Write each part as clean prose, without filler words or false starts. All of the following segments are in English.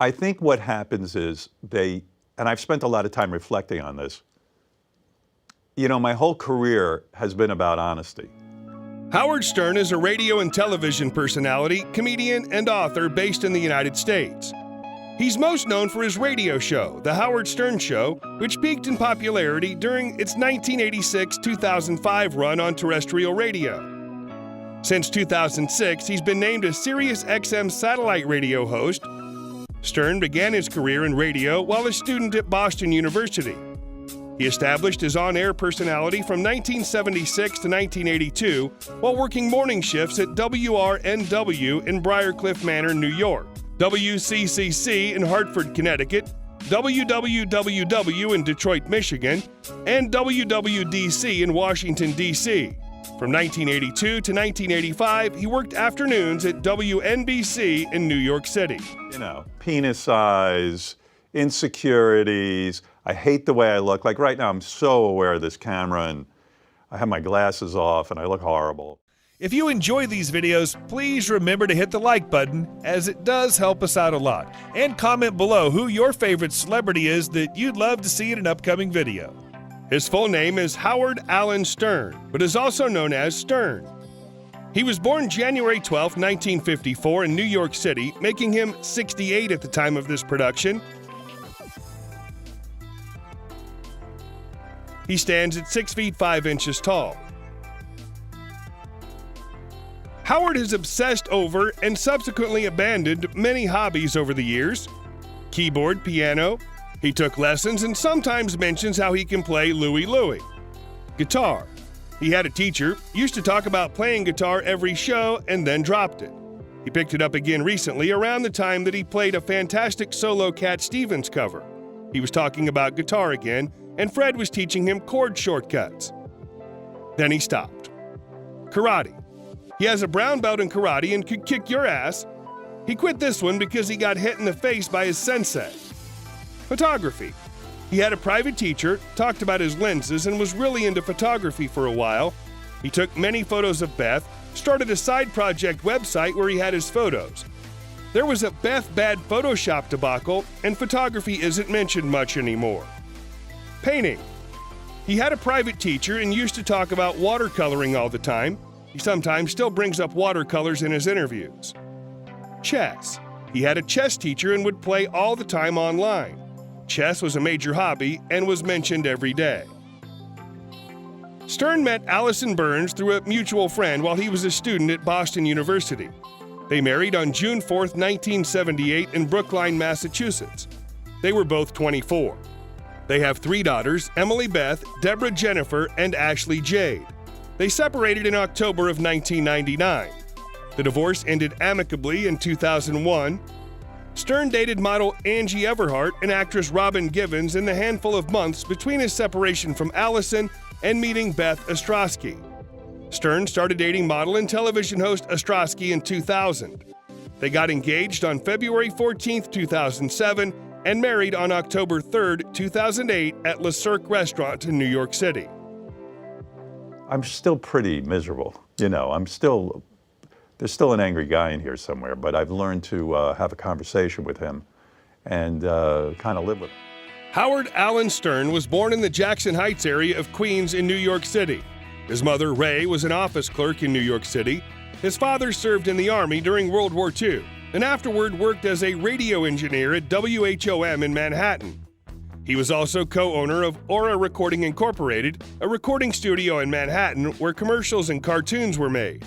I think what happens is and I've spent a lot of time reflecting on this. You know, my whole career has been about honesty. Howard Stern is a radio and television personality, comedian, and author based in the United States. He's most known for his radio show, The Howard Stern Show, which peaked in popularity during its 1986-2005 run on terrestrial radio. Since 2006, he's been named a Sirius XM satellite radio host. Stern began his career in radio while a student at Boston University. He established his on-air personality from 1976 to 1982 while working morning shifts at WRNW in Briarcliff Manor, New York, WCCC in Hartford, Connecticut, WWWW in Detroit, Michigan, and WWDC in Washington, D.C. From 1982 to 1985, he worked afternoons at WNBC in New York City. You know, penis size, insecurities. I hate the way I look. Like right now, I'm so aware of this camera and I have my glasses off and I look horrible. If you enjoy these videos, please remember to hit the like button, as it does help us out a lot. And comment below who your favorite celebrity is that you'd love to see in an upcoming video. His full name is Howard Alan Stern, but is also known as Stern. He was born January 12, 1954 in New York City, making him 68 at the time of this production. He stands at 6 feet 5 inches tall. Howard has obsessed over and subsequently abandoned many hobbies over the years. Keyboard, piano. He took lessons and sometimes mentions how he can play Louie Louie. Guitar. He had a teacher, used to talk about playing guitar every show and then dropped it. He picked it up again recently around the time that he played a fantastic solo Cat Stevens cover. He was talking about guitar again, and Fred was teaching him chord shortcuts. Then he stopped. Karate. He has a brown belt in karate and could kick your ass. He quit this one because he got hit in the face by his sensei. Photography. He had a private teacher, talked about his lenses, and was really into photography for a while. He took many photos of Beth, started a side project website where he had his photos. There was a Beth bad Photoshop debacle, and photography isn't mentioned much anymore. Painting. He had a private teacher and used to talk about watercoloring all the time. He sometimes still brings up watercolors in his interviews. Chess. He had a chess teacher and would play all the time online. Chess was a major hobby and was mentioned every day. Stern met Allison Burns through a mutual friend while he was a student at Boston University. They married on June 4, 1978 in Brookline, Massachusetts. They were both 24. They have 3 daughters, Emily Beth, Deborah Jennifer, and Ashley Jade. They separated in October of 1999. The divorce ended amicably in 2001. Stern dated model Angie Everhart and actress Robin Givens in the handful of months between his separation from Allison and meeting Beth Ostrowski. Stern started dating model and television host Ostrowski in 2000. They got engaged on February 14, 2007, and married on October 3, 2008 at Le Cirque restaurant in New York City. I'm still pretty miserable. You know, there's still an angry guy in here somewhere, but I've learned to have a conversation with him and kind of live with him. Howard Alan Stern was born in the Jackson Heights area of Queens in New York City. His mother, Ray, was an office clerk in New York City. His father served in the Army during World War II and afterward worked as a radio engineer at WHOM in Manhattan. He was also co-owner of Aura Recording Incorporated, a recording studio in Manhattan where commercials and cartoons were made.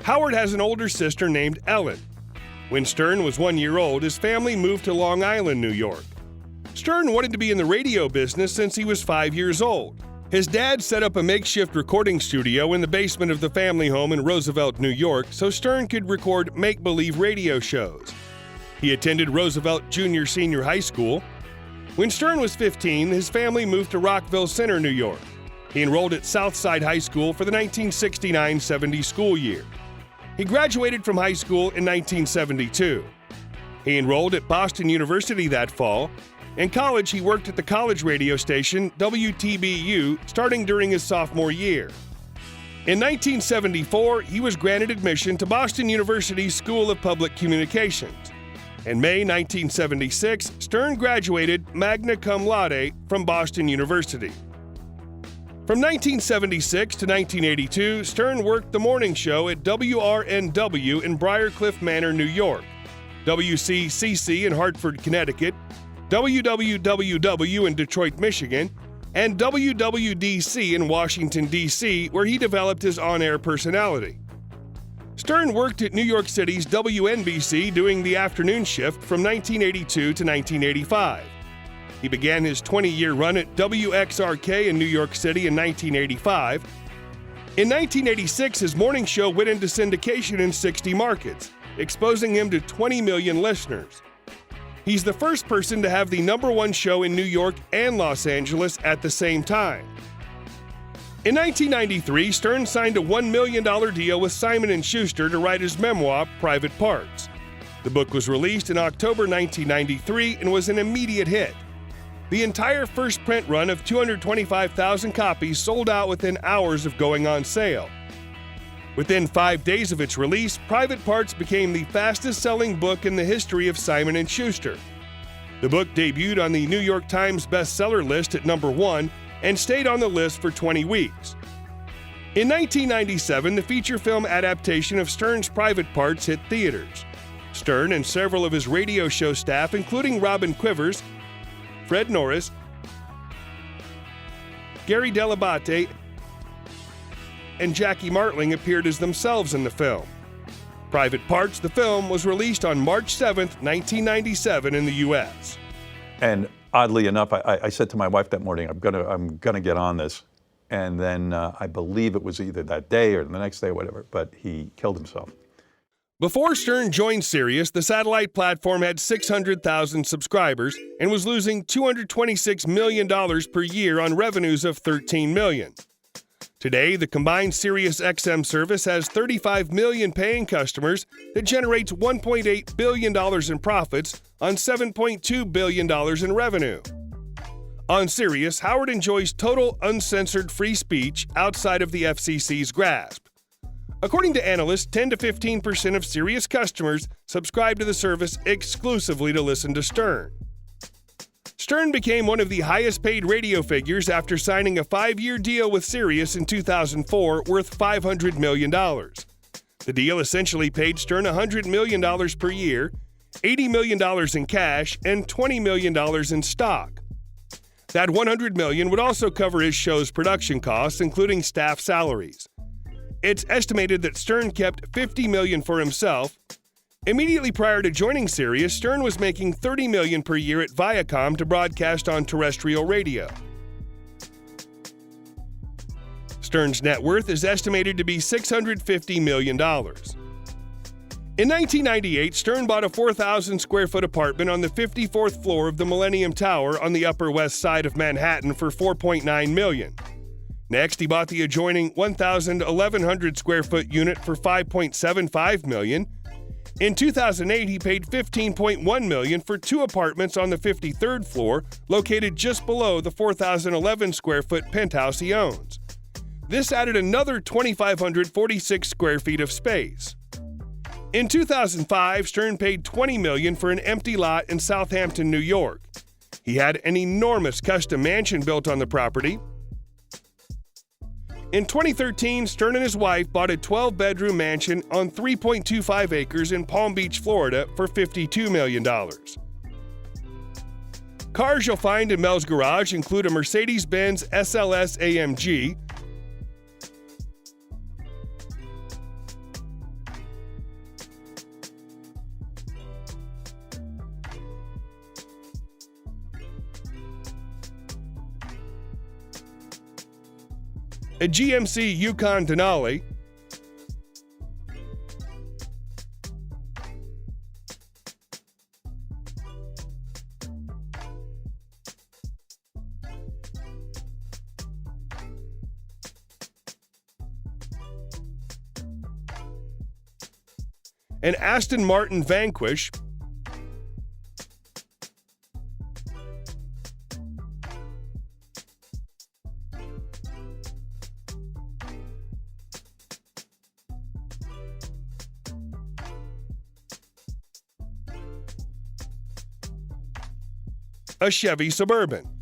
Howard has an older sister named Ellen. When Stern was 1 year old, his family moved to Long Island, New York. Stern wanted to be in the radio business since he was 5 years old. His dad set up a makeshift recording studio in the basement of the family home in Roosevelt, New York, so Stern could record make-believe radio shows. He attended Roosevelt Junior-Senior High School. When Stern was 15, his family moved to Rockville Center, New York. He enrolled at Southside High School for the 1969-70 school year. He graduated from high school in 1972. He enrolled at Boston University that fall. In college, he worked at the college radio station WTBU starting during his sophomore year. In 1974, he was granted admission to Boston University's School of Public Communications. In May 1976, Stern graduated magna cum laude from Boston University. From 1976 to 1982, Stern worked the morning show at WRNW in Briarcliff Manor, New York, WCCC in Hartford, Connecticut, WWWW in Detroit, Michigan, and WWDC in Washington, D.C., where he developed his on-air personality. Stern worked at New York City's WNBC doing the afternoon shift from 1982 to 1985. He began his 20-year run at WXRK in New York City in 1985. In 1986, his morning show went into syndication in 60 markets, exposing him to 20 million listeners. He's the first person to have the #1 show in New York and Los Angeles at the same time. In 1993, Stern signed a $1 million deal with Simon & Schuster to write his memoir, Private Parts. The book was released in October 1993 and was an immediate hit. The entire first print run of 225,000 copies sold out within hours of going on sale. Within 5 days of its release, Private Parts became the fastest-selling book in the history of Simon & Schuster. The book debuted on the New York Times bestseller list at #1 and stayed on the list for 20 weeks. In 1997, the feature film adaptation of Stern's Private Parts hit theaters. Stern and several of his radio show staff, including Robin Quivers, Fred Norris, Gary Delabate, and Jackie Martling appeared as themselves in the film. Private Parts, the film, was released on March 7, 1997 in the U.S. And oddly enough, I said to my wife that morning, I'm gonna get on this. And then I believe it was either that day or the next day or whatever, but he killed himself. Before Stern joined Sirius, the satellite platform had 600,000 subscribers and was losing $226 million per year on revenues of $13 million. Today, the combined SiriusXM service has 35 million paying customers that generates $1.8 billion in profits on $7.2 billion in revenue. On Sirius, Howard enjoys total uncensored free speech outside of the FCC's grasp. According to analysts, 10 to 15% of Sirius customers subscribe to the service exclusively to listen to Stern. Stern became one of the highest-paid radio figures after signing a 5-year deal with Sirius in 2004 worth $500 million. The deal essentially paid Stern $100 million per year, $80 million in cash, and $20 million in stock. That $100 million would also cover his show's production costs, including staff salaries. It's estimated that Stern kept $50 million for himself. Immediately prior to joining Sirius, Stern was making $30 million per year at Viacom to broadcast on terrestrial radio. Stern's net worth is estimated to be $650 million. In 1998, Stern bought a 4,000-square-foot apartment on the 54th floor of the Millennium Tower on the Upper West Side of Manhattan for $4.9 million. Next, he bought the adjoining 1,100-square-foot unit for $5.75 million. In 2008, he paid $15.1 million for 2 apartments on the 53rd floor, located just below the 4,011-square-foot penthouse he owns. This added another 2,546 square feet of space. In 2005, Stern paid $20 million for an empty lot in Southampton, New York. He had an enormous custom mansion built on the property. In 2013, Stern and his wife bought a 12-bedroom mansion on 3.25 acres in Palm Beach, Florida for $52 million. Cars you'll find in Mel's garage include a Mercedes-Benz SLS AMG, a GMC Yukon Denali, an Aston Martin Vanquish, a Chevy Suburban.